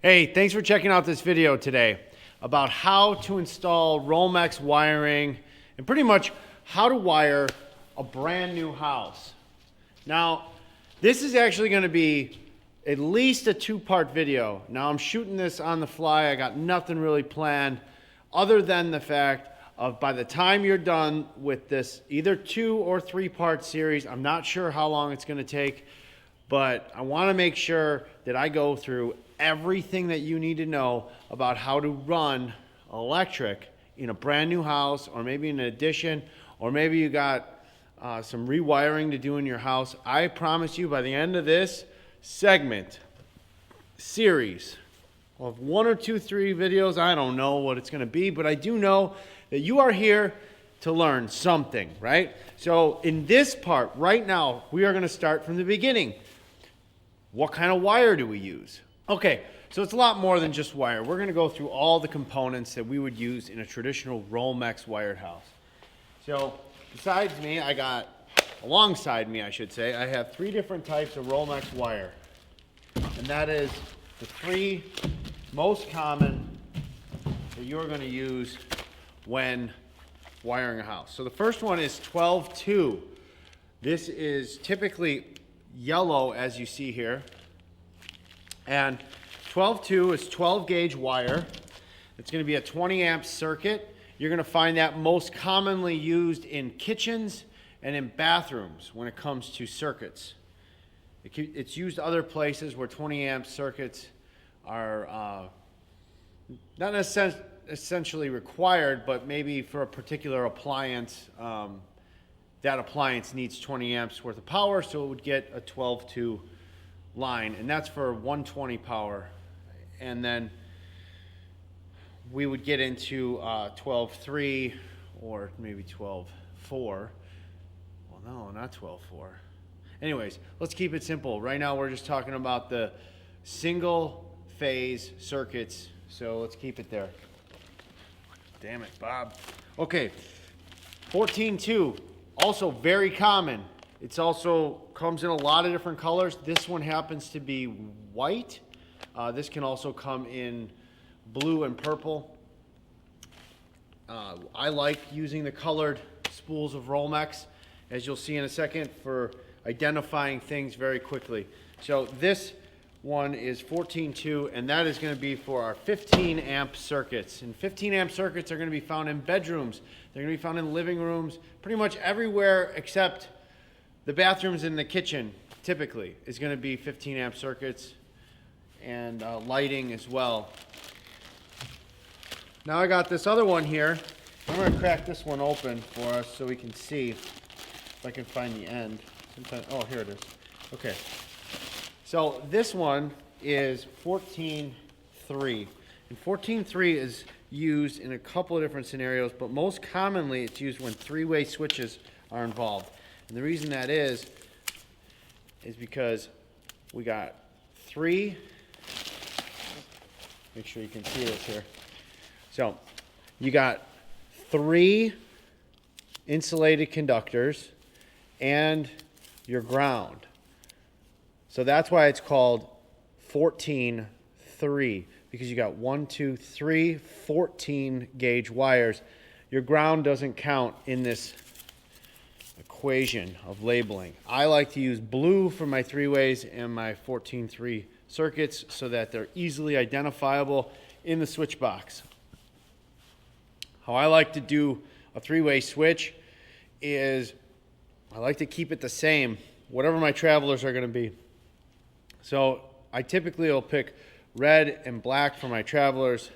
Hey, thanks for checking out this video today about how to install Romex wiring and pretty much how to wire a brand new house. Now, this is actually going to be at least a two-part video. Now, I'm shooting this on the fly. I got nothing really planned other than the fact of by the time you're done with this either 2 or 3-part series, I'm not sure how long it's going to take, but I want to make sure that I go through everything that you need to know about how to run electric in a brand new house, or maybe in an addition, or maybe you got some rewiring to do in your house. I promise you by the end of this series of 1 or 2, 3 videos, I don't know what it's going to be, but I do know that you are here to learn something, right? So in this part right now, we are going to start from the beginning. What kind of wire do we use? Okay, so it's a lot more than just wire. We're going to go through all the components that we would use in a traditional Romex wired house. So besides me, alongside me, I should say, I have 3 different types of Romex wire. And that is the 3 most common that you're going to use when wiring a house. So the first one is 12-2. This is typically yellow, as you see here. And 12-2 is 12 gauge wire. It's going to be a 20 amp circuit. You're going to find that most commonly used in kitchens and in bathrooms when it comes to circuits. It's used other places where 20 amp circuits are not essentially required, but maybe for a particular appliance, that appliance needs 20 amps worth of power, so it would get a 12-2 line, and that's for 120 power. And then we would get into 12-3 or maybe 12-4. Well, no, not 12-4. Anyways, let's keep it simple. Right now we're just talking about the single phase circuits, so let's keep it there. Damn it, Bob. Okay, 14-2, also very common. It's also comes in a lot of different colors. This one happens to be white. This can also come in blue and purple. I like using the colored spools of Romex, as you'll see in a second, for identifying things very quickly. So this one is 14-2, and that is going to be for our 15 amp circuits. And 15 amp circuits are going to be found in bedrooms. They're going to be found in living rooms, pretty much everywhere except the bathrooms and the kitchen, typically, is going to be 15 amp circuits, and lighting as well. Now I got this other one here. I'm going to crack this one open for us so we can see if I can find the end. Oh, here it is. Okay. So this one is 14-3. And 14-3 is used in a couple of different scenarios, but most commonly it's used when 3-way switches are involved. And the reason that is because we got 3, make sure you can see this here. So you got 3 insulated conductors and your ground. So that's why it's called 14-3, because you got 1, 2, 3, 14 gauge wires. Your ground doesn't count in this equation of labeling. I like to use blue for my 3-ways and my 14-3 circuits so that they're easily identifiable in the switch box. How I like to do a 3-way switch is I like to keep it the same, whatever my travelers are going to be. So I typically will pick red and black for my travelers,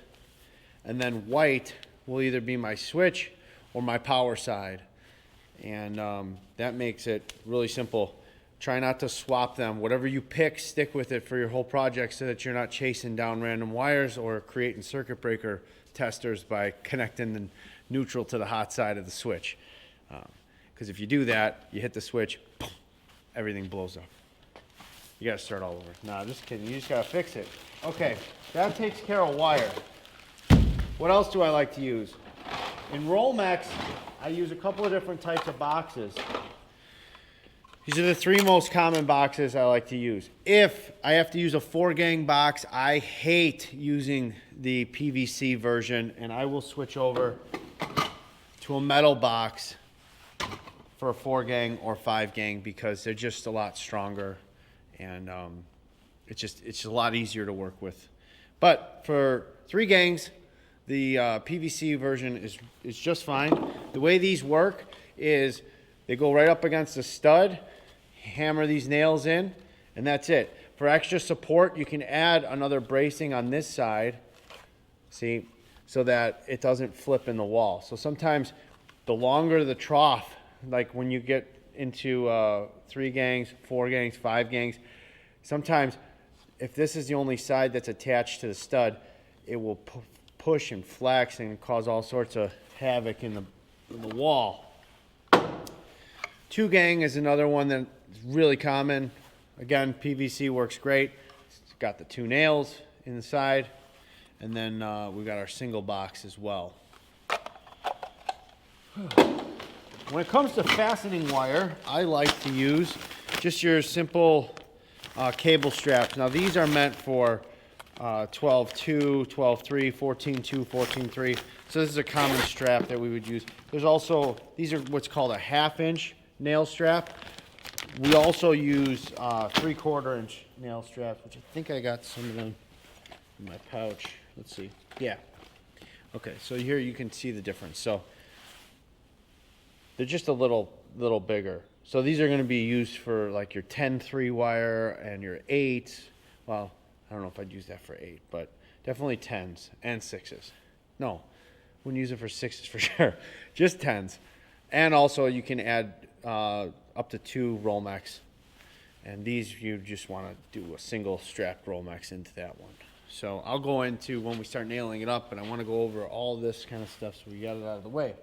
and then white will either be my switch or my power side. And that makes it really simple. Try not to swap them. Whatever you pick, stick with it for your whole project so that you're not chasing down random wires or creating circuit breaker testers by connecting the neutral to the hot side of the switch. Because if you do that, you hit the switch, boom, everything blows up. You got to start all over. Nah, just kidding. You just got to fix it. Okay, that takes care of wire. What else do I like to use? In Romex, I use a couple of different types of boxes. These are the 3 most common boxes I like to use. If I have to use a 4-gang box, I hate using the PVC version, and I will switch over to a metal box for a 4-gang or 5-gang because they're just a lot stronger, and it's a lot easier to work with. But for 3 gangs, the PVC version is just fine. The way these work is they go right up against the stud, hammer these nails in, and that's it. For extra support, you can add another bracing on this side, see, so that it doesn't flip in the wall. So sometimes the longer the trough, like when you get into 3 gangs, 4 gangs, 5 gangs, sometimes if this is the only side that's attached to the stud, it will push and flex and cause all sorts of havoc in the wall. 2-gang is another one that's really common. Again, PVC works great. It's got the 2 nails in the side, and then we got our single box as well. When it comes to fastening wire, I like to use just your simple cable straps. Now these are meant for 12-2, 12-3, 14-2, 14-3. So this is a common strap that we would use. There's also, these are what's called a 1/2 inch nail strap. We also use 3/4 inch nail straps, which I think I got some of them in my pouch. Let's see. Yeah. Okay, so here you can see the difference. So they're just a little bigger. So these are going to be used for like your 10-3 wire and your 8. Well, I don't know if I'd use that for 8, but definitely 10s and 6s. No, wouldn't use it for 6s for sure. Just 10s. And also you can add up to 2 Romex. And these you just want to do a single strap Romex into that one. So I'll go into when we start nailing it up, and I want to go over all this kind of stuff so we got it out of the way.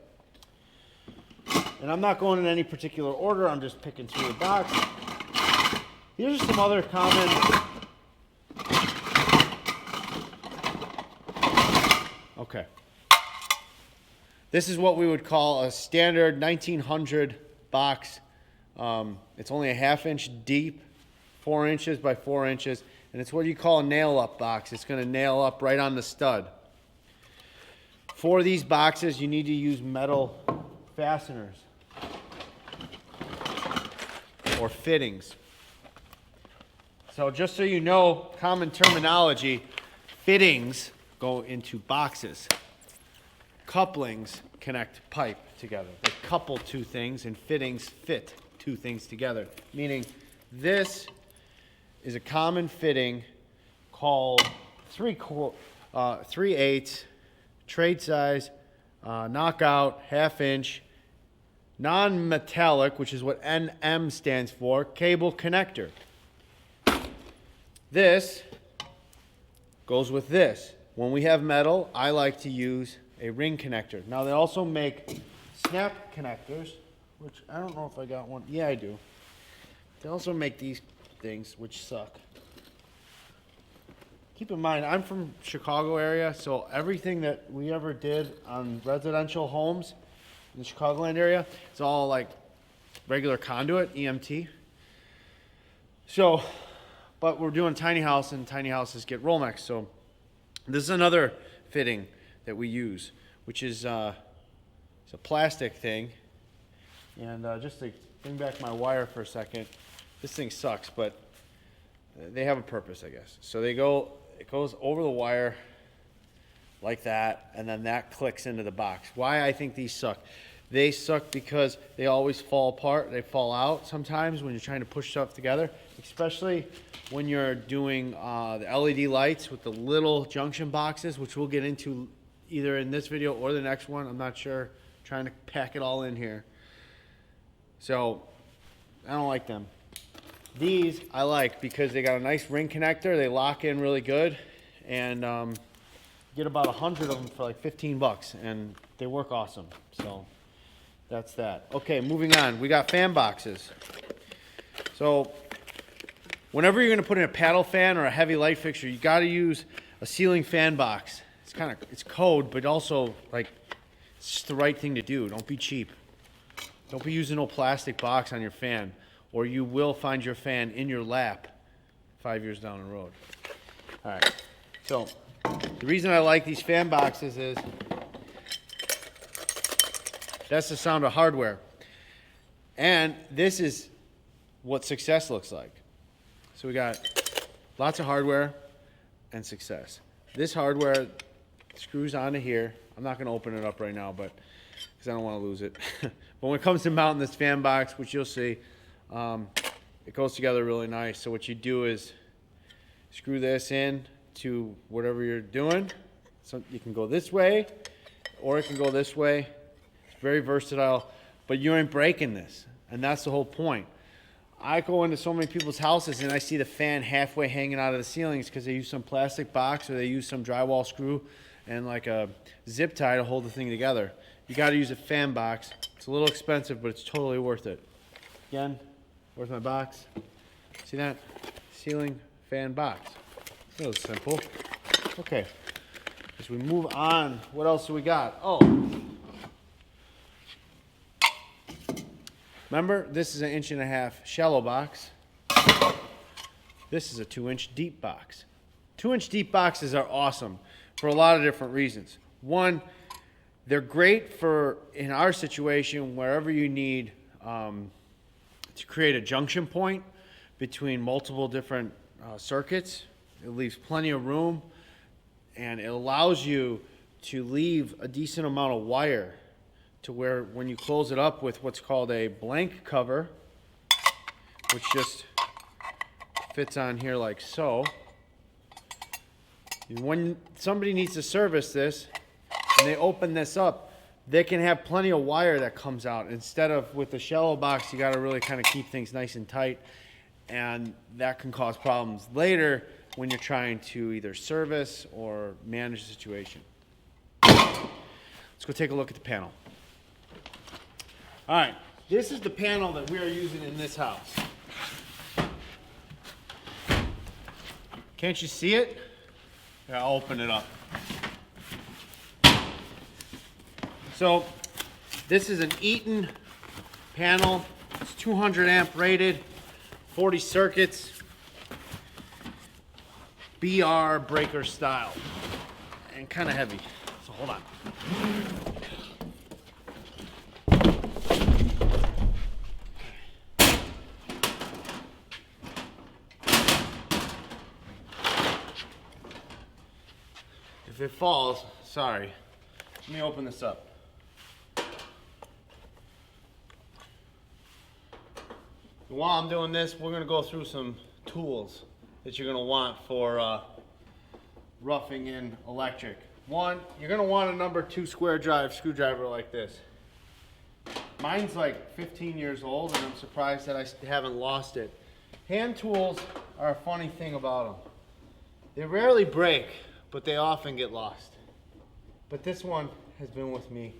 And I'm not going in any particular order, I'm just picking through the box. Here's some other common... Okay. This is what we would call a standard 1900 box. It's only a 1/2 inch deep, 4 inches by 4 inches, and it's what you call a nail up box. It's going to nail up right on the stud. For these boxes, you need to use metal fasteners or fittings. So just so you know, common terminology, fittings go into boxes. Couplings connect pipe together. They couple 2 things, and fittings fit 2 things together. Meaning this is a common fitting called 3/8 trade size, knockout, 1/2 inch, non-metallic, which is what NM stands for, cable connector. This goes with this. When we have metal, I like to use a ring connector. Now they also make snap connectors, which I don't know if I got one. Yeah, I do. They also make these things, which suck. Keep in mind, I'm from Chicago area, so everything that we ever did on residential homes in the Chicagoland area, it's all like regular conduit, EMT. So, but we're doing tiny house, and tiny houses get Romex. So this is another fitting that we use, which is it's a plastic thing. And just to bring back my wire for a second, this thing sucks, but they have a purpose, I guess. So it goes over the wire like that, and then that clicks into the box. Why I think these suck? They suck because they always fall apart. They fall out sometimes when you're trying to push stuff together, especially when you're doing the LED lights with the little junction boxes, which we'll get into either in this video or the next one. I'm not sure. I'm trying to pack it all in here. So I don't like them. These I like because they got a nice ring connector. They lock in really good, and get about 100 of them for like 15 bucks, and they work awesome. So that's that. Okay, moving on. We got fan boxes. So whenever you're going to put in a paddle fan or a heavy light fixture, you got to use a ceiling fan box. It's code, but also like it's just the right thing to do. Don't be cheap. Don't be using no plastic box on your fan. or you will find your fan in your lap 5 years down the road. All right, so the reason I like these fan boxes is that's the sound of hardware. And this is what success looks like. So we got lots of hardware and success. This hardware screws onto here. I'm not going to open it up right now, but because I don't want to lose it. But when it comes to mounting this fan box, which you'll see, it goes together really nice. So what you do is screw this in to whatever you're doing. So you can go this way, or it can go this way. It's very versatile, but you ain't breaking this, and that's the whole point. I go into so many people's houses and I see the fan halfway hanging out of the ceilings because they use some plastic box or they use some drywall screw and like a zip tie to hold the thing together. You got to use a fan box. It's a little expensive, but it's totally worth it. Again, where's my box? See that? Ceiling fan box. That was simple. Okay, as we move on, what else do we got? Oh, remember, this is an 1.5-inch shallow box. This is a 2-inch deep box. 2-inch deep boxes are awesome for a lot of different reasons. One, they're great for, in our situation, wherever you need to create a junction point between multiple different circuits. It leaves plenty of room, and it allows you to leave a decent amount of wire to where when you close it up with what's called a blank cover, which just fits on here like so. When somebody needs to service this and they open this up, they can have plenty of wire that comes out. Instead of with the shallow box, you got to really kind of keep things nice and tight, and that can cause problems later when you're trying to either service or manage the situation. Let's go take a look at the panel. All right, this is the panel that we are using in this house. Can't you see it? Yeah, I'll open it up. So this is an Eaton panel. It's 200 amp rated, 40 circuits, BR breaker style, and kind of heavy. So hold on. If it falls, sorry. Let me open this up. While I'm doing this, we're going to go through some tools that you're going to want for roughing in electric. One, you're going to want a number 2 square drive screwdriver like this. Mine's like 15 years old, and I'm surprised that I haven't lost it. Hand tools are a funny thing about them. They rarely break, but they often get lost. But this one has been with me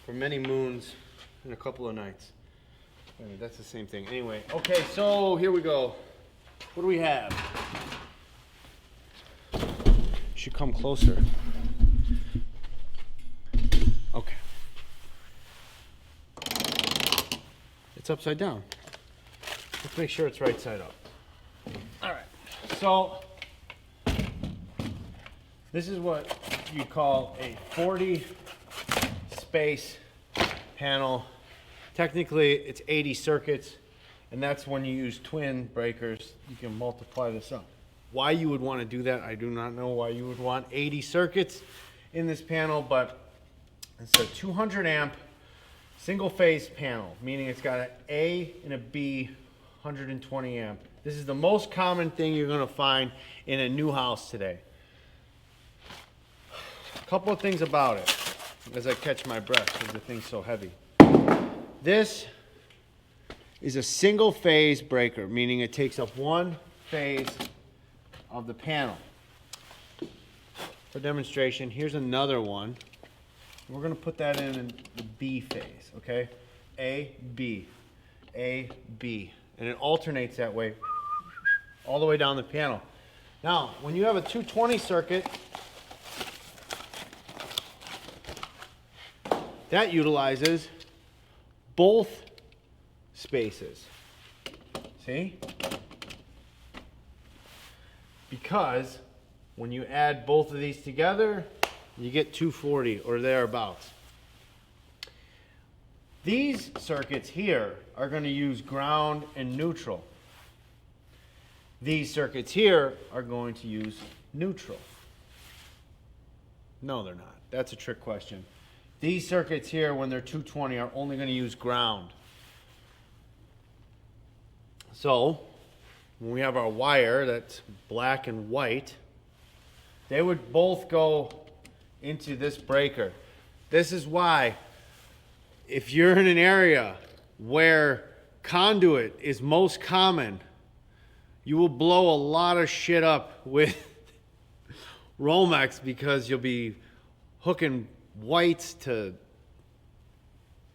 for many moons and a couple of nights. I mean, that's the same thing. Anyway, okay, so here we go. What do we have? Should come closer. Okay. It's upside down. Let's make sure it's right side up. All right. So this is what you call a 40 space panel. Technically, it's 80 circuits, and that's when you use twin breakers. You can multiply this up. Why you would want to do that, I do not know why you would want 80 circuits in this panel, but it's a 200 amp single phase panel, meaning it's got an A and a B 120 amp. This is the most common thing you're going to find in a new house today. A couple of things about it as I catch my breath because the thing's so heavy. This is a single phase breaker, meaning it takes up one phase of the panel. For demonstration, here's another one. We're going to put that in the B phase, okay? A, B, A, B. And it alternates that way all the way down the panel. Now, when you have a 220 circuit, that utilizes both spaces. See? Because when you add both of these together, you get 240 or thereabouts. These circuits here are going to use ground and neutral. These circuits here are going to use neutral. No, they're not. That's a trick question. These circuits here, when they're 220, are only going to use ground. So, when we have our wire that's black and white, they would both go into this breaker. This is why, if you're in an area where conduit is most common, you will blow a lot of shit up with Romex, because you'll be hooking whites to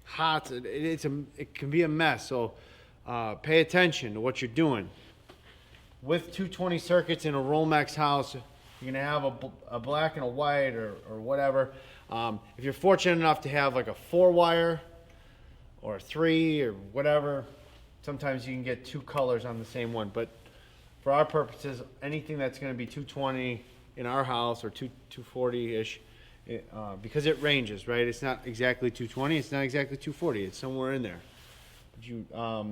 hots. It can be a mess. So pay attention to what you're doing. With 220 circuits in a Romex house, you're gonna have a black and a white or whatever. If you're fortunate enough to have like a 4-wire or a 3 or whatever, sometimes you can get 2 colors on the same one. But for our purposes, anything that's gonna be 220 in our house, or 240-ish, because it ranges, right? It's not exactly 220, it's not exactly 240, it's somewhere in there. But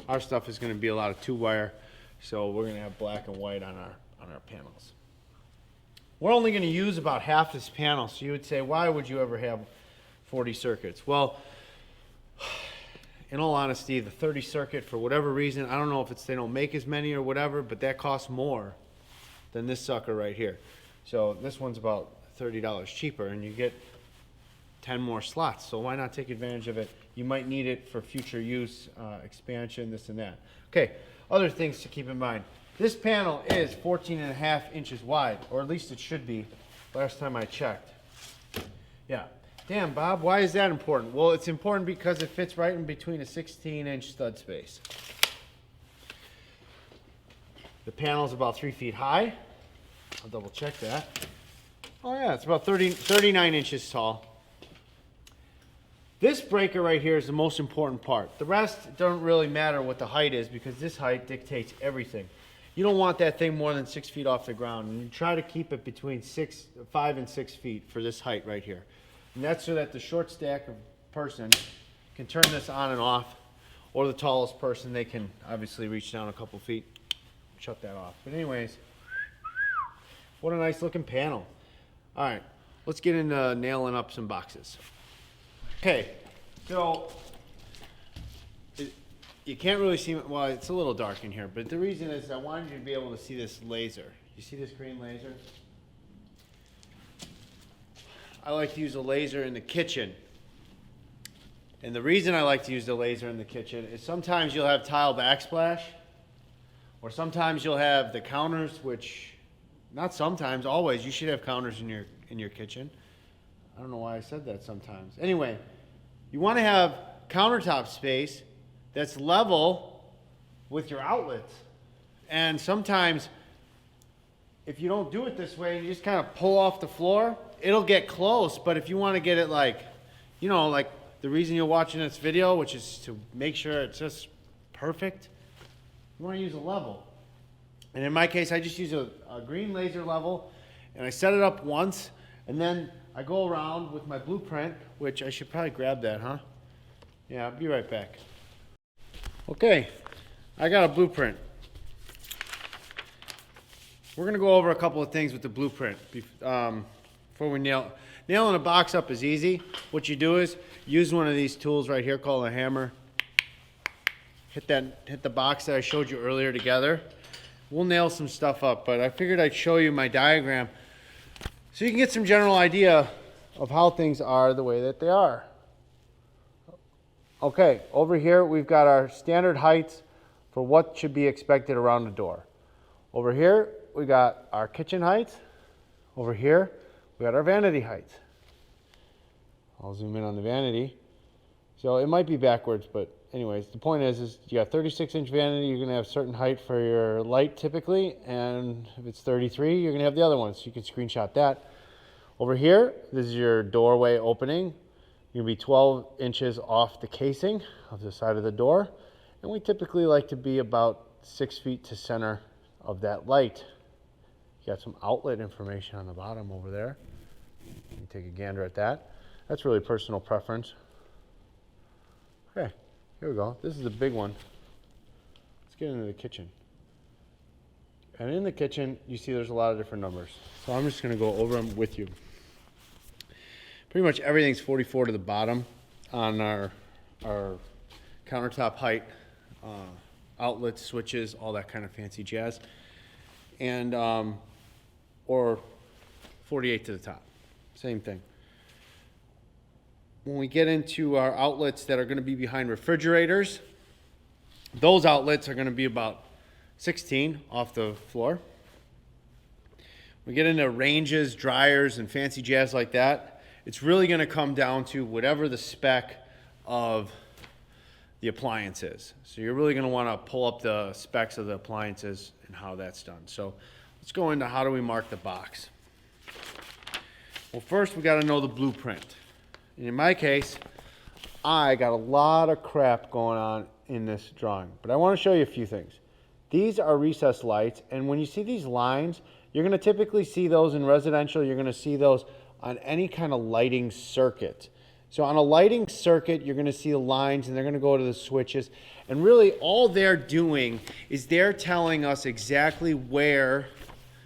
our stuff is going to be a lot of 2-wire, so we're going to have black and white on our panels. We're only going to use about half this panel, so you would say, why would you ever have 40 circuits? Well, in all honesty, the 30 circuit, for whatever reason, I don't know if it's they don't make as many or whatever, but that costs more than this sucker right here. So this one's about $30 cheaper, and you get 10 more slots. So why not take advantage of it? You might need it for future use, expansion, this and that. Okay, other things to keep in mind. This panel is 14.5 inches wide, or at least it should be. Last time I checked. Yeah. Damn, Bob, why is that important? Well, it's important because it fits right in between a 16-inch stud space. The panel's about 3 feet high. I'll double check that. Oh yeah, it's about 39 inches tall. This breaker right here is the most important part. The rest don't really matter what the height is, because this height dictates everything. You don't want that thing more than 6 feet off the ground, and you try to keep it between 5 and 6 feet for this height right here. And that's so that the short stack of person can turn this on and off, or the tallest person, they can obviously reach down a couple feet, shut that off. But anyways, what a nice looking panel. All right, let's get into nailing up some boxes. Okay, so you can't really see, well, it's a little dark in here, but the reason is I wanted you to be able to see this laser. You see this green laser? I like to use a laser in the kitchen. And the reason I like to use the laser in the kitchen is sometimes you'll have tile backsplash, or sometimes you'll have the counters, which, not sometimes, always, you should have counters in your kitchen. I don't know why I said that sometimes. Anyway, you want to have countertop space that's level with your outlets. And sometimes, if you don't do it this way, you just kind of pull off the floor, it'll get close. But if you want to get it like, you know, like the reason you're watching this video, which is to make sure it's just perfect, you want to use a level. And in my case, I just use a green laser level, and I set it up once, and then I go around with my blueprint, which I should probably grab that, huh? Yeah, I'll be right back. Okay, I got a blueprint. We're gonna go over a couple of things with the blueprint before we nailing a box up is easy. What you do is use one of these tools right here called a hammer. Hit the box that I showed you earlier together. We'll nail some stuff up, but I figured I'd show you my diagram so you can get some general idea of how things are the way that they are. Okay, over here we've got our standard heights for what should be expected around the door. Over here we got our kitchen heights. Over here we got our vanity heights. I'll zoom in on the vanity. So it might be backwards, but anyways, the point is you got 36-inch vanity, you're gonna have certain height for your light typically, and if it's 33, you're gonna have the other one, so you can screenshot that. Over here, this is your doorway opening. You're gonna be 12 inches off the casing of the side of the door. And we typically like to be about 6 feet to center of that light. You got some outlet information on the bottom over there. You can take a gander at that. That's really personal preference. Okay, here we go. This is a big one. Let's get into the kitchen. And in the kitchen, you see there's a lot of different numbers. So I'm just going to go over them with you. Pretty much everything's 44 to the bottom on our countertop height, outlets, switches, all that kind of fancy jazz. And, or 48 to the top, same thing. When we get into our outlets that are going to be behind refrigerators, those outlets are going to be about 16 off the floor. We get into ranges, dryers, and fancy jazz like that. It's really going to come down to whatever the spec of the appliance is. So you're really going to want to pull up the specs of the appliances and how that's done. So let's go into how do we mark the box. Well, first we got to know the blueprint. And in my case, I got a lot of crap going on in this drawing, but I want to show you a few things. These are recessed lights, and when you see these lines, you're going to typically see those in residential. You're going to see those on any kind of lighting circuit. So on a lighting circuit, you're going to see the lines, and they're going to go to the switches. And really, all they're doing is they're telling us exactly where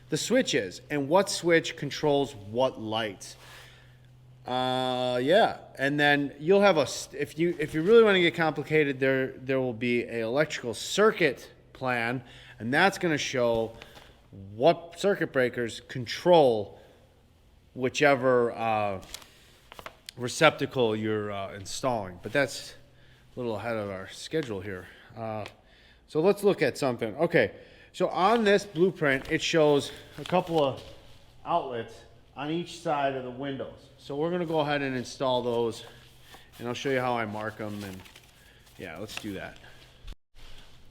the switch is and what switch controls what lights. Yeah, and then you'll have if you really want to get complicated, there will be an electrical circuit plan, and that's going to show what circuit breakers control whichever receptacle you're installing. But that's a little ahead of our schedule here. So let's look at something. Okay, so on this blueprint, it shows a couple of outlets on each side of the windows. So we're going to go ahead and install those, and I'll show you how I mark them. And yeah, let's do that.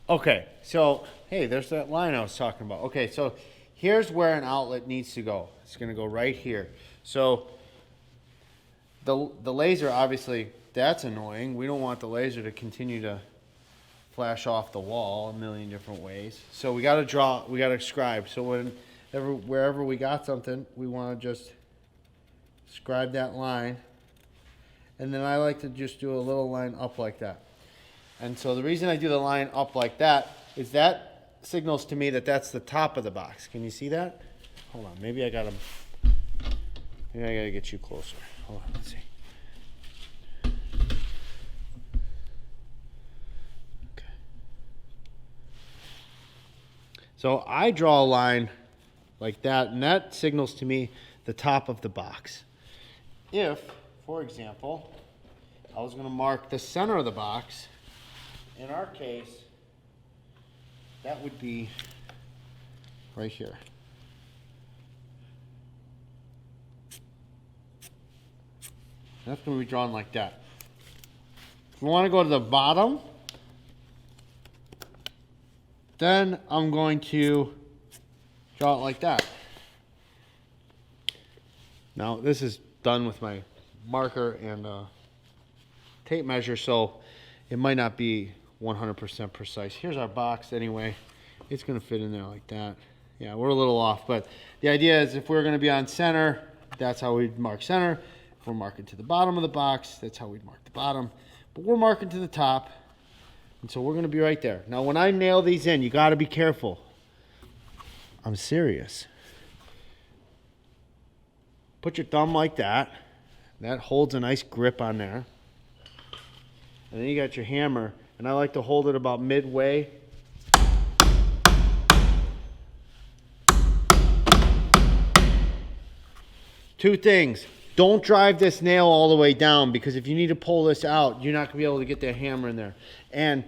Okay, so hey, there's that line I was talking about. Okay, so here's where an outlet needs to go. It's going to go right here. So the laser, obviously, that's annoying. We don't want the laser to continue to flash off the wall a million different ways. So we got to draw, we got to scribe. So wherever we got something, we want to just scribe that line. And then I like to just do a little line up like that. And so the reason I do the line up like that is that signals to me that that's the top of the box. Can you see that? Hold on, maybe I gotta get you closer. Hold on, let's see. Okay. So I draw a line like that, and that signals to me the top of the box. If, for example, I was gonna mark the center of the box, in our case, that would be right here. That's going to be drawn like that. If we want to go to the bottom, then I'm going to draw it like that. Now, this is done with my marker and tape measure, so it might not be 100% precise. Here's our box anyway. It's going to fit in there like that. Yeah, we're a little off, but the idea is if we're going to be on center, that's how we'd mark center. If we're marking to the bottom of the box, that's how we'd mark the bottom. But we're marking to the top, and so we're going to be right there. Now, when I nail these in, you got to be careful. I'm serious. Put your thumb like that. That holds a nice grip on there. And then you got your hammer, and I like to hold it about midway. Two things. Don't drive this nail all the way down, because if you need to pull this out, you're not going to be able to get that hammer in there. And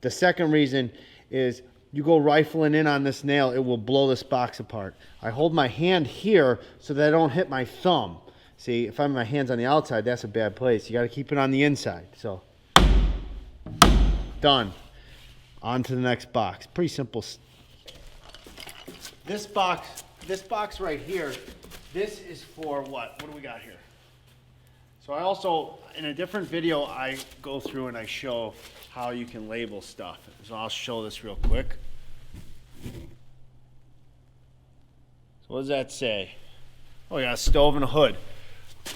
the second reason is you go rifling in on this nail, it will blow this box apart. I hold my hand here so that I don't hit my thumb. See, if I have my hands on the outside, that's a bad place. You got to keep it on the inside. So, done. On to the next box. Pretty simple. This box right here, this is for what? What do we got here? So I also, in a different video, I go through and I show how you can label stuff. So I'll show this real quick. So what does that say? Oh yeah, stove and a hood.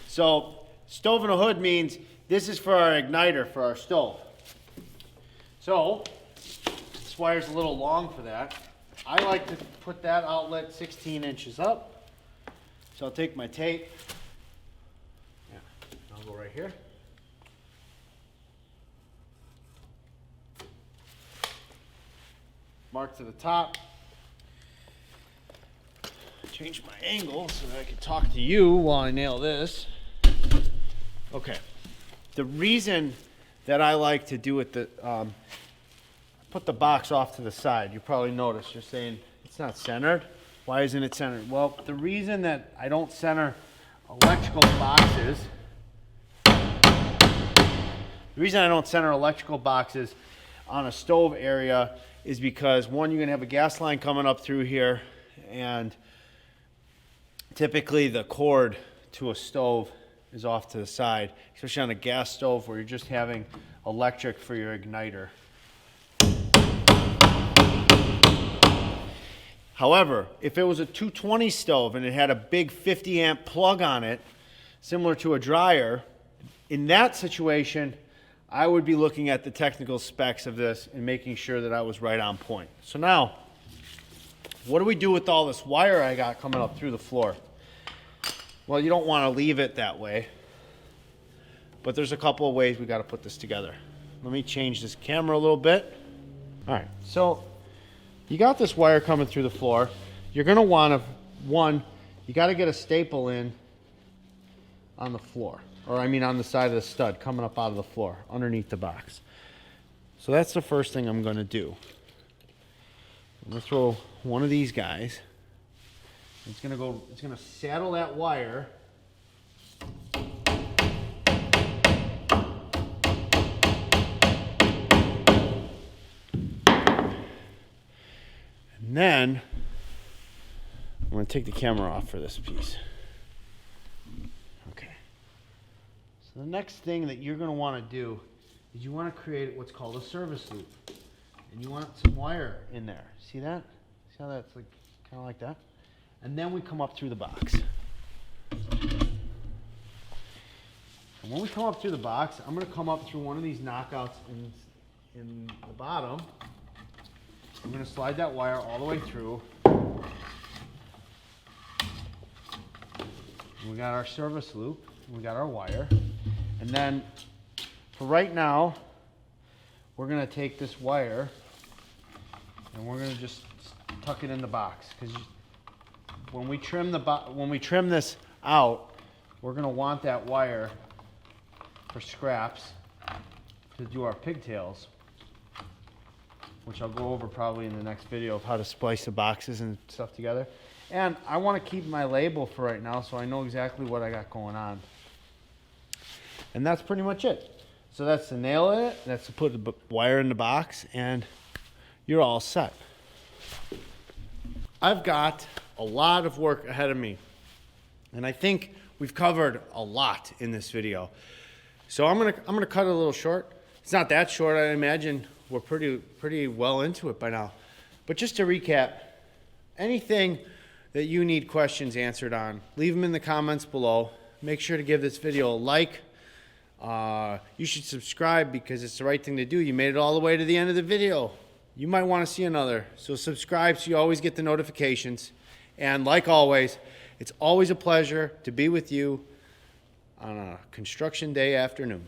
So stove and a hood means this is for our igniter for our stove. So this wire's a little long for that. I like to put that outlet 16 inches up. So I'll take my tape. Yeah, I'll go right here. Mark to the top. Change my angle so that I can talk to you while I nail this. Okay. The reason that I like to do it, put the box off to the side. You probably noticed, you're saying it's not centered. Why isn't it centered? Well, the reason that I don't center electrical boxes, on a stove area is because, one, you're gonna have a gas line coming up through here, and typically the cord to a stove is off to the side, especially on a gas stove where you're just having electric for your igniter. However, if it was a 220 stove and it had a big 50 amp plug on it, similar to a dryer, in that situation, I would be looking at the technical specs of this and making sure that I was right on point. So now, what do we do with all this wire I got coming up through the floor? Well, you don't want to leave it that way, but there's a couple of ways we got to put this together. Let me change this camera a little bit. All right, so you got this wire coming through the floor. You're going to want to, one, you got to get a staple in on the floor, or I mean on the side of the stud coming up out of the floor underneath the box. So that's the first thing I'm going to do. I'm going to throw one of these guys. It's going to saddle that wire and then I'm going to take the camera off for this piece. Okay. So the next thing that you're going to want to do is you want to create what's called a service loop. And you want some wire in there. See that? See how that's like kind of like that? And then we come up through the box. And when we come up through the box, I'm going to come up through one of these knockouts in the bottom. I'm going to slide that wire all the way through. We got our service loop. We got our wire. And then for right now, we're going to take this wire and we're going to just tuck it in the box, because when we trim this out, we're going to want that wire for scraps to do our pigtails, which I'll go over probably in the next video of how to splice the boxes and stuff together. And I want to keep my label for right now so I know exactly what I got going on. And that's pretty much it. So that's to nail it, that's to put the wire in the box, and you're all set. I've got a lot of work ahead of me, and I think we've covered a lot in this video. So I'm gonna cut it a little short. It's not that short. I imagine we're pretty well into it by now. But just to recap, anything that you need questions answered on, leave them in the comments below. Make sure to give this video a like. You should subscribe because it's the right thing to do. You made it all the way to the end of the video. You might want to see another. So subscribe so you always get the notifications. And like always, it's always a pleasure to be with you on a construction day afternoon.